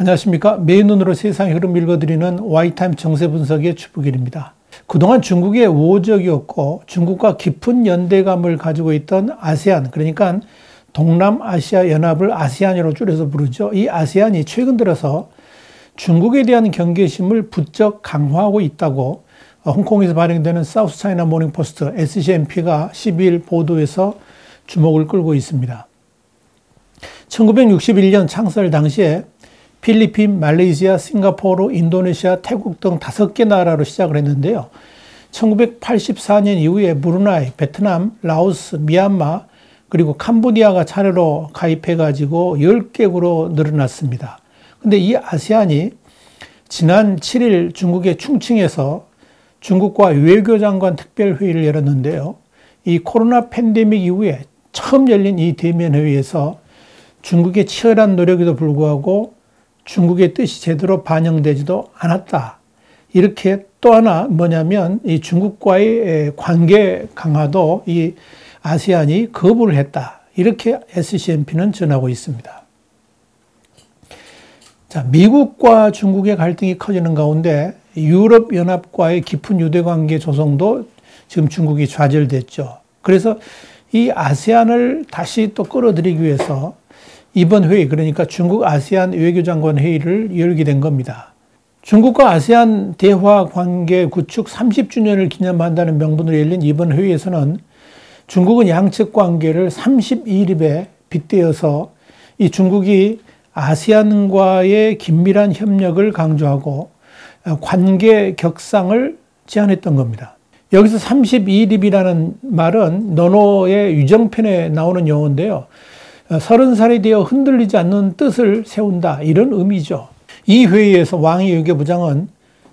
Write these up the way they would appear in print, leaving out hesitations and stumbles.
안녕하십니까. 매일 눈으로 세상의 흐름 읽어드리는 Y타임 정세 분석의 주부길입니다. 그동안 중국의 우호적이었고 중국과 깊은 연대감을 가지고 있던 아세안, 그러니까 동남아시아 연합을 아세안이라고 줄여서 부르죠. 이 아세안이 최근 들어서 중국에 대한 경계심을 부쩍 강화하고 있다고 홍콩에서 발행되는 사우스 차이나 모닝 포스트 SCMP가 12일 보도에서 주목을 끌고 있습니다. 1961년 창설 당시에 필리핀, 말레이시아, 싱가포르, 인도네시아, 태국 등 5개 나라로 시작을 했는데요. 1984년 이후에 브루나이, 베트남, 라오스, 미얀마, 그리고 캄보디아가 차례로 가입해가지고 10개국으로 늘어났습니다. 근데 이 아세안이 지난 7일 중국의 충칭에서 중국과 외교장관 특별회의를 열었는데요. 이 코로나 팬데믹 이후에 처음 열린 이 대면회의에서 중국의 치열한 노력에도 불구하고 중국의 뜻이 제대로 반영되지도 않았다. 이렇게 또 하나 뭐냐면 이 중국과의 관계 강화도 이 아세안이 거부를 했다. 이렇게 SCMP는 전하고 있습니다. 자, 미국과 중국의 갈등이 커지는 가운데 유럽연합과의 깊은 유대관계 조성도 지금 중국이 좌절됐죠. 그래서 이 아세안을 다시 또 끌어들이기 위해서 이번 회의, 그러니까 중국 아세안 외교장관 회의를 열게 된 겁니다. 중국과 아세안 대화 관계 구축 30주년을 기념한다는 명분으로 열린 이번 회의에서는 중국은 양측 관계를 32일에 빗대어서 이 중국이 아세안과의 긴밀한 협력을 강조하고 관계 격상을 제안했던 겁니다. 여기서 32일이라는 말은 논어의 유정편에 나오는 용어인데요. 30살이 되어 흔들리지 않는 뜻을 세운다, 이런 의미죠. 이 회의에서 왕이 외교부장은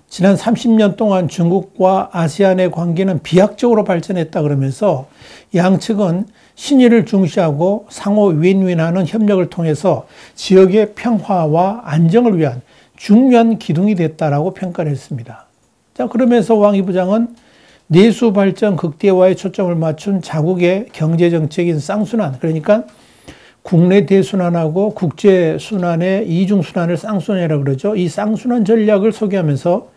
지난 30년 동안 중국과 아세안의 관계는 비약적으로 발전했다 그러면서 양측은 신의를 중시하고 상호 윈윈하는 협력을 통해서 지역의 평화와 안정을 위한 중요한 기둥이 됐다라고 평가를 했습니다. 자, 그러면서 왕이 부장은 내수 발전 극대화에 초점을 맞춘 자국의 경제정책인 쌍순환, 그러니까 국내 대순환하고 국제 순환의 이중 순환을 쌍순환이라고 그러죠. 이 쌍순환 전략을 소개하면서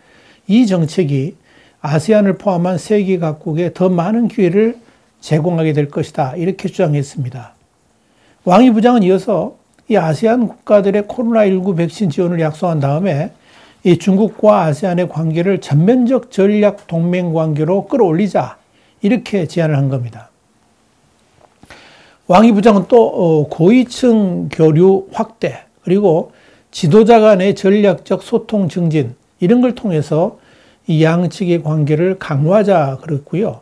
이 정책이 아세안을 포함한 세계 각국에 더 많은 기회를 제공하게 될 것이다. 이렇게 주장했습니다. 왕이 부장은 이어서 이 아세안 국가들의 코로나19 백신 지원을 약속한 다음에 이 중국과 아세안의 관계를 전면적 전략 동맹 관계로 끌어올리자, 이렇게 제안을 한 겁니다. 왕이 부장은 또 고위층 교류 확대, 그리고 지도자 간의 전략적 소통 증진, 이런 걸 통해서 이 양측의 관계를 강화하자 그랬고요.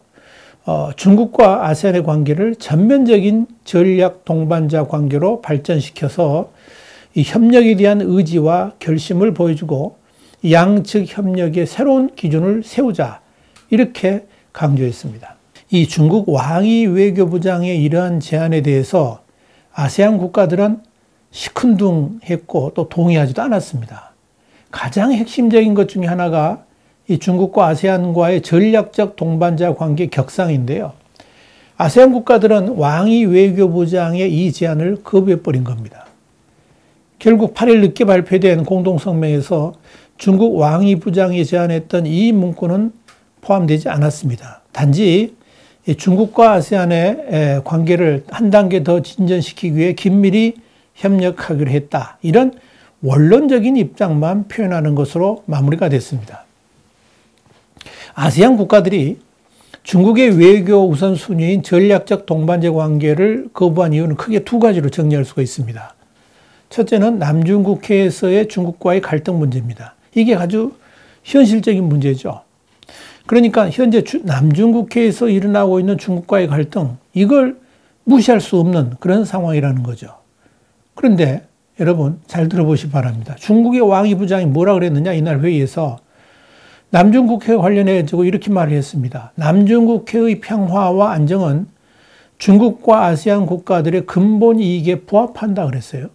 중국과 아세안의 관계를 전면적인 전략 동반자 관계로 발전시켜서 이 협력에 대한 의지와 결심을 보여주고 양측 협력의 새로운 기준을 세우자, 이렇게 강조했습니다. 이 중국 왕이 외교부장의 이러한 제안에 대해서 아세안 국가들은 시큰둥했고 또 동의하지도 않았습니다. 가장 핵심적인 것 중에 하나가 이 중국과 아세안과의 전략적 동반자 관계 격상인데요. 아세안 국가들은 왕이 외교부장의 이 제안을 거부해버린 겁니다. 결국 8일 늦게 발표된 공동성명에서 중국 왕이 부장이 제안했던 이 문구는 포함되지 않았습니다. 단지 중국과 아세안의 관계를 한 단계 더 진전시키기 위해 긴밀히 협력하기로 했다, 이런 원론적인 입장만 표현하는 것으로 마무리가 됐습니다. 아세안 국가들이 중국의 외교 우선순위인 전략적 동반자 관계를 거부한 이유는 크게 두 가지로 정리할 수가 있습니다. 첫째는 남중국해에서의 중국과의 갈등 문제입니다. 이게 아주 현실적인 문제죠. 그러니까 현재 남중국해에서 일어나고 있는 중국과의 갈등, 이걸 무시할 수 없는 그런 상황이라는 거죠. 그런데 여러분 잘 들어보시기 바랍니다. 중국의 왕이 부장이 뭐라 그랬느냐, 이날 회의에서 남중국해 관련해서 이렇게 말을 했습니다. 남중국해의 평화와 안정은 중국과 아세안 국가들의 근본 이익에 부합한다 그랬어요.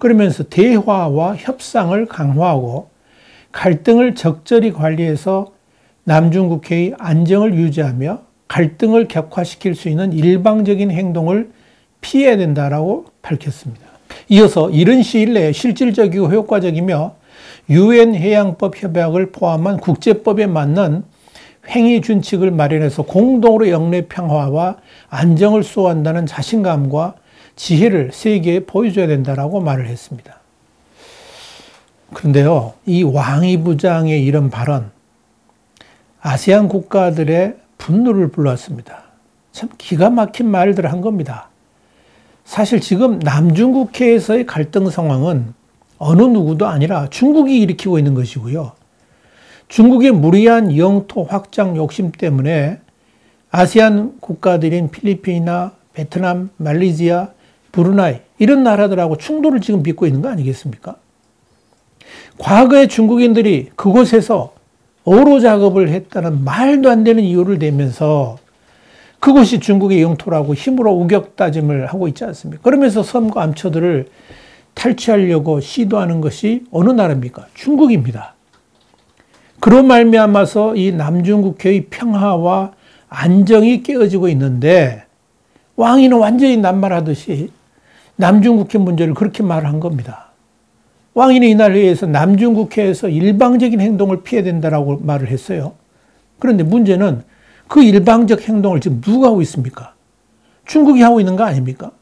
그러면서 대화와 협상을 강화하고 갈등을 적절히 관리해서 남중국해의 안정을 유지하며 갈등을 격화시킬 수 있는 일방적인 행동을 피해야 된다라고 밝혔습니다. 이어서 이른 시일 내에 실질적이고 효과적이며 유엔 해양법 협약을 포함한 국제법에 맞는 행위 준칙을 마련해서 공동으로 영내 평화와 안정을 수호한다는 자신감과 지혜를 세계에 보여줘야 된다라고 말을 했습니다. 그런데요, 이 왕이 부장의 이런 발언, 아세안 국가들의 분노를 불러왔습니다. 참 기가 막힌 말들을 한 겁니다. 사실 지금 남중국해에서의 갈등 상황은 어느 누구도 아니라 중국이 일으키고 있는 것이고요. 중국의 무리한 영토 확장 욕심 때문에 아세안 국가들인 필리핀이나 베트남, 말레이시아, 브루나이 이런 나라들하고 충돌을 지금 빚고 있는 거 아니겠습니까? 과거에 중국인들이 그곳에서 어로 작업을 했다는 말도 안 되는 이유를 대면서 그곳이 중국의 영토라고 힘으로 우격다짐을 하고 있지 않습니까? 그러면서 섬과 암초들을 탈취하려고 시도하는 것이 어느 나라입니까? 중국입니다. 그로 말미암아서 이 남중국해의 평화와 안정이 깨어지고 있는데 왕위는 완전히 남말하듯이 남중국해 문제를 그렇게 말한 겁니다. 왕위는 이날 회의에서 남중국해에서 일방적인 행동을 피해야 된다라고 말을 했어요. 그런데 문제는 그 일방적 행동을 지금 누가 하고 있습니까? 중국이 하고 있는 거 아닙니까?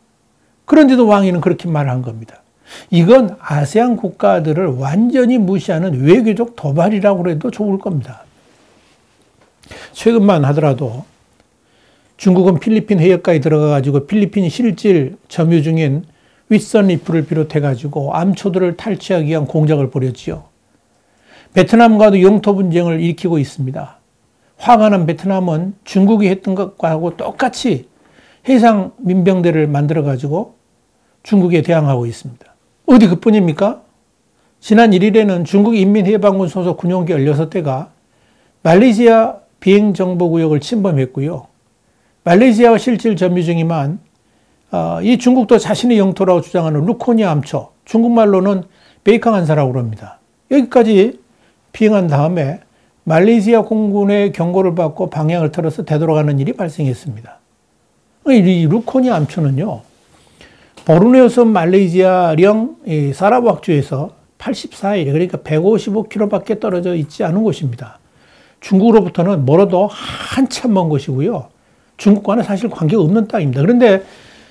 그런데도 왕위는 그렇게 말한 겁니다. 이건 아세안 국가들을 완전히 무시하는 외교적 도발이라고 해도 좋을 겁니다. 최근만 하더라도 중국은 필리핀 해역까지 들어가가지고 필리핀 실질 점유 중인 윗선리프를 비롯해가지고 암초들을 탈취하기 위한 공작을 벌였지요. 베트남과도 영토 분쟁을 일으키고 있습니다. 화가 난 베트남은 중국이 했던 것과하고 똑같이 해상 민병대를 만들어가지고 중국에 대항하고 있습니다. 어디 그뿐입니까? 지난 1일에는 중국 인민해방군 소속 군용기 16대가 말레이시아 비행정보구역을 침범했고요. 말레이시아와 실질 점유 중이만 이 중국도 자신의 영토라고 주장하는 루코니 암초, 중국말로는 베이캉한사라고 합니다. 여기까지 비행한 다음에 말레이시아 공군의 경고를 받고 방향을 틀어서 되돌아가는 일이 발생했습니다. 이 루코니 암초는요, 보르네오섬 말레이시아령 사라왁주에서 84일, 그러니까 155km밖에 떨어져 있지 않은 곳입니다. 중국으로부터는 멀어도 한참 먼 곳이고요. 중국과는 사실 관계가 없는 땅입니다. 그런데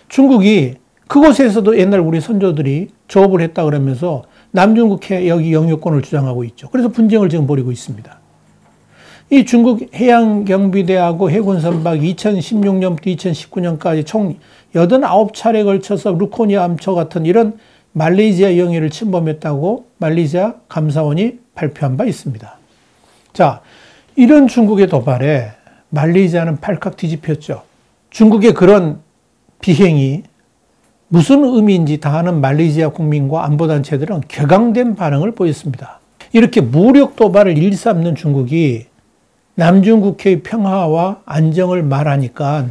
중국이 그곳에서도 옛날 우리 선조들이 조업을 했다 그러면서 남중국해 여기 영유권을 주장하고 있죠. 그래서 분쟁을 지금 벌이고 있습니다. 이 중국 해양경비대하고 해군선박이 2016년부터 2019년까지 총 89차례에 걸쳐서 루코니 암초 같은 이런 말레이시아 영해를 침범했다고 말레이시아 감사원이 발표한 바 있습니다. 자, 이런 중국의 도발에 말레이시아는 발칵 뒤집혔죠. 중국의 그런 비행이 무슨 의미인지 다 아는 말레이시아 국민과 안보단체들은 격앙된 반응을 보였습니다. 이렇게 무력 도발을 일삼는 중국이 남중국해의 평화와 안정을 말하니까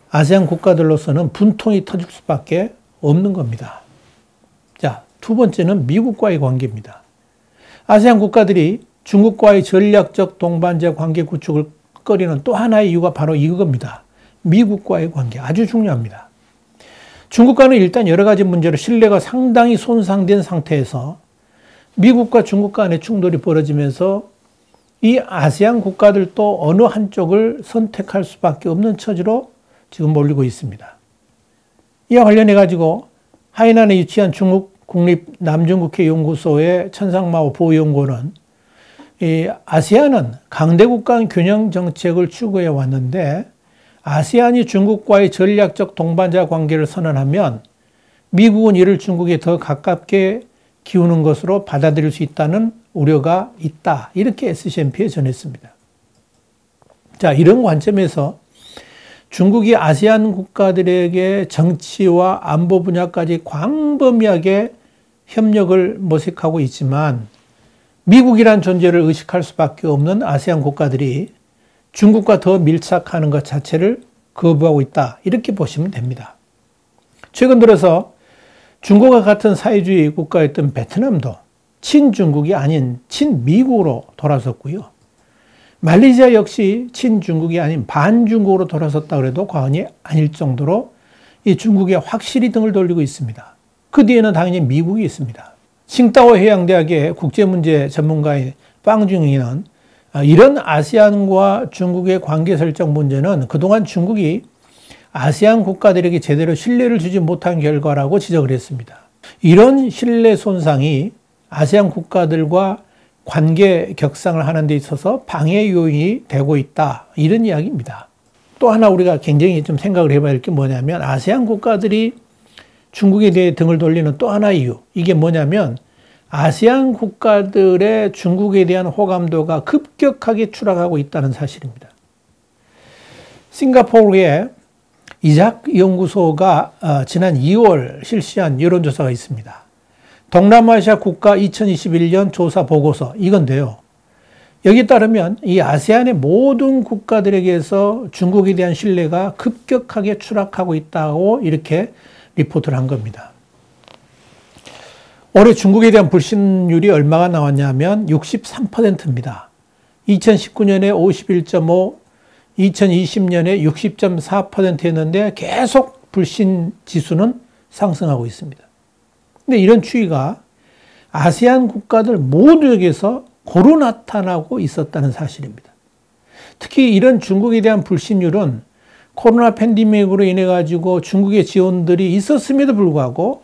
아세안 국가들로서는 분통이 터질 수밖에 없는 겁니다. 자, 두 번째는 미국과의 관계입니다. 아세안 국가들이 중국과의 전략적 동반자 관계 구축을 꺼리는 또 하나의 이유가 바로 이겁니다. 미국과의 관계 아주 중요합니다. 중국과는 일단 여러 가지 문제로 신뢰가 상당히 손상된 상태에서 미국과 중국 간의 충돌이 벌어지면서 이 아세안 국가들도 어느 한쪽을 선택할 수밖에 없는 처지로 지금 몰리고 있습니다. 이와 관련해 가지고 하이난에 위치한 중국 국립 남중국해 연구소의 천상마오 보연구원은 이 아세안은 강대국 간 균형 정책을 추구해 왔는데 아세안이 중국과의 전략적 동반자 관계를 선언하면 미국은 이를 중국에 더 가깝게 기우는 것으로 받아들일 수 있다는 우려가 있다. 이렇게 SCMP에 전했습니다. 자, 이런 관점에서 중국이 아세안 국가들에게 정치와 안보 분야까지 광범위하게 협력을 모색하고 있지만 미국이란 존재를 의식할 수밖에 없는 아세안 국가들이 중국과 더 밀착하는 것 자체를 거부하고 있다. 이렇게 보시면 됩니다. 최근 들어서 중국과 같은 사회주의 국가였던 베트남도 친중국이 아닌 친미국으로 돌아섰고요. 말레이시아 역시 친중국이 아닌 반중국으로 돌아섰다 그래도 과언이 아닐 정도로 이 중국에 확실히 등을 돌리고 있습니다. 그 뒤에는 당연히 미국이 있습니다. 칭다오 해양대학의 국제문제 전문가인 빵중이는 이런 아세안과 중국의 관계 설정 문제는 그동안 중국이 아세안 국가들에게 제대로 신뢰를 주지 못한 결과라고 지적을 했습니다. 이런 신뢰 손상이 아세안 국가들과 관계 격상을 하는 데 있어서 방해 요인이 되고 있다. 이런 이야기입니다. 또 하나 우리가 굉장히 좀 생각을 해봐야 할 게 뭐냐면 아세안 국가들이 중국에 대해 등을 돌리는 또 하나 이유. 이게 뭐냐면 아세안 국가들의 중국에 대한 호감도가 급격하게 추락하고 있다는 사실입니다. 싱가포르의 이작 연구소가 지난 2월 실시한 여론조사가 있습니다. 동남아시아 국가 2021년 조사 보고서 이건데요. 여기에 따르면 이 아세안의 모든 국가들에게서 중국에 대한 신뢰가 급격하게 추락하고 있다고 이렇게 리포트를 한 겁니다. 올해 중국에 대한 불신율이 얼마가 나왔냐면 63%입니다. 2019년에 51.5, 2020년에 60.4%였는데 계속 불신 지수는 상승하고 있습니다. 근데 이런 추이가 아세안 국가들 모두에게서 고루 나타나고 있었다는 사실입니다. 특히 이런 중국에 대한 불신율은 코로나 팬데믹으로 인해 가지고 중국의 지원들이 있었음에도 불구하고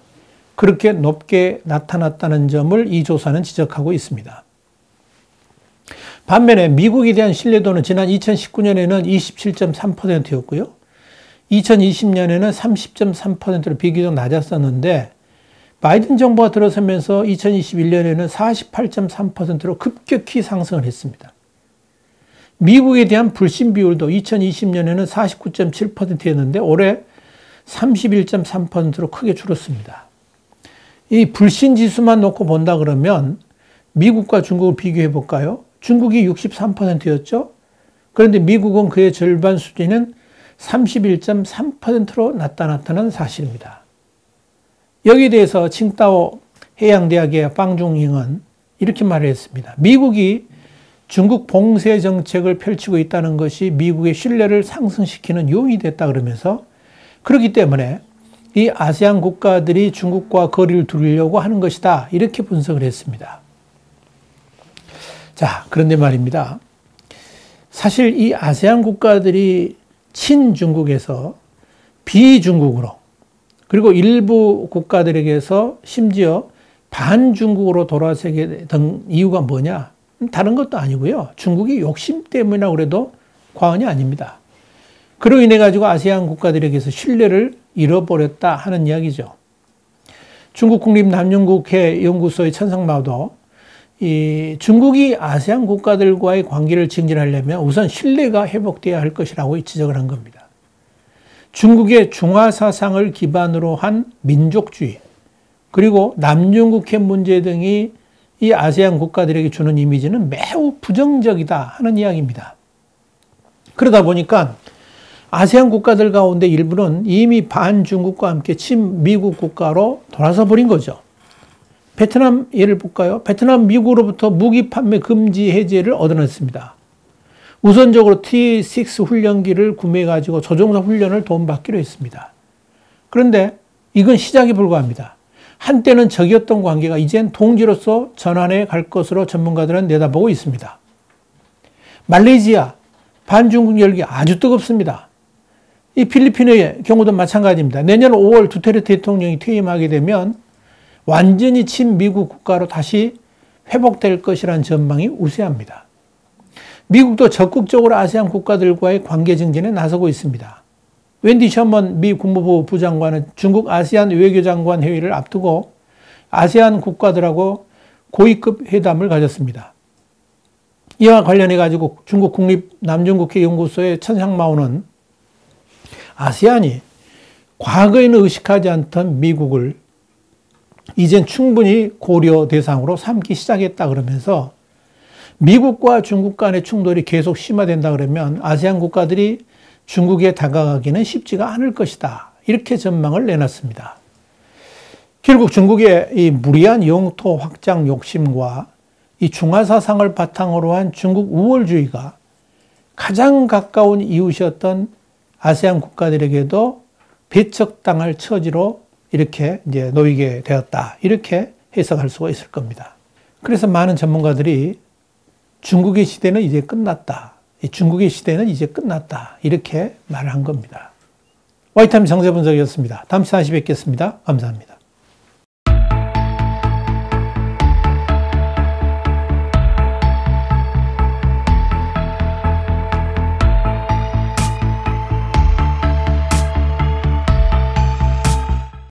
그렇게 높게 나타났다는 점을 이 조사는 지적하고 있습니다. 반면에 미국에 대한 신뢰도는 지난 2019년에는 27.3%였고요. 2020년에는 30.3%로 비교적 낮았었는데 바이든 정부가 들어서면서 2021년에는 48.3%로 급격히 상승을 했습니다. 미국에 대한 불신 비율도 2020년에는 49.7%였는데 올해 31.3%로 크게 줄었습니다. 이 불신 지수만 놓고 본다 그러면 미국과 중국을 비교해 볼까요? 중국이 63%였죠. 그런데 미국은 그의 절반 수준인 31.3%로 나타났다는 사실입니다. 여기에 대해서 칭다오 해양대학의 빵중잉은 이렇게 말을 했습니다. 미국이 중국 봉쇄 정책을 펼치고 있다는 것이 미국의 신뢰를 상승시키는 요인이 됐다 그러면서 그렇기 때문에 이 아세안 국가들이 중국과 거리를 두려고 하는 것이다. 이렇게 분석을 했습니다. 자, 그런데 말입니다. 사실 이 아세안 국가들이 친중국에서 비중국으로 그리고 일부 국가들에게서 심지어 반중국으로 돌아서게 된 이유가 뭐냐? 다른 것도 아니고요. 중국이 욕심 때문이라고 그래도 과언이 아닙니다. 그로 인해 가지고 아세안 국가들에게서 신뢰를 잃어버렸다 하는 이야기죠. 중국 국립남중국해 연구소의 천상마도 이 중국이 아세안 국가들과의 관계를 증진하려면 우선 신뢰가 회복돼야 할 것이라고 지적을 한 겁니다. 중국의 중화 사상을 기반으로 한 민족주의 그리고 남중국해 문제 등이 이 아세안 국가들에게 주는 이미지는 매우 부정적이다 하는 이야기입니다. 그러다 보니까 아세안 국가들 가운데 일부는 이미 반중국과 함께 친미국 국가로 돌아서 버린 거죠. 베트남 예를 볼까요? 베트남 미국으로부터 무기 판매 금지 해제를 얻어냈습니다. 우선적으로 T6 훈련기를 구매해가지고 조종사 훈련을 도움받기로 했습니다. 그런데 이건 시작에 불과합니다. 한때는 적이었던 관계가 이젠 동지로서 전환해 갈 것으로 전문가들은 내다보고 있습니다. 말레이시아 반중국 열기 아주 뜨겁습니다. 이 필리핀의 경우도 마찬가지입니다. 내년 5월 두테르테 대통령이 퇴임하게 되면 완전히 친미국 국가로 다시 회복될 것이라는 전망이 우세합니다. 미국도 적극적으로 아세안 국가들과의 관계 증진에 나서고 있습니다. 웬디 셔먼 미 국무부 부장관은 중국 아세안 외교장관 회의를 앞두고 아세안 국가들하고 고위급 회담을 가졌습니다. 이와 관련해 가지고 중국 국립남중국해 연구소의 천상마오는 아세안이 과거에는 의식하지 않던 미국을 이젠 충분히 고려 대상으로 삼기 시작했다 그러면서 미국과 중국 간의 충돌이 계속 심화된다 그러면 아세안 국가들이 중국에 다가가기는 쉽지가 않을 것이다. 이렇게 전망을 내놨습니다. 결국 중국의 이 무리한 영토 확장 욕심과 이 중화 사상을 바탕으로 한 중국 우월주의가 가장 가까운 이웃이었던 아세안 국가들에게도 배척당할 처지로 이렇게 이제 놓이게 되었다. 이렇게 해석할 수가 있을 겁니다. 그래서 많은 전문가들이 중국의 시대는 이제 끝났다. 중국의 시대는 이제 끝났다. 이렇게 말을 한 겁니다. 와이타임 정세 분석이었습니다. 다음 시간에 다시 뵙겠습니다. 감사합니다.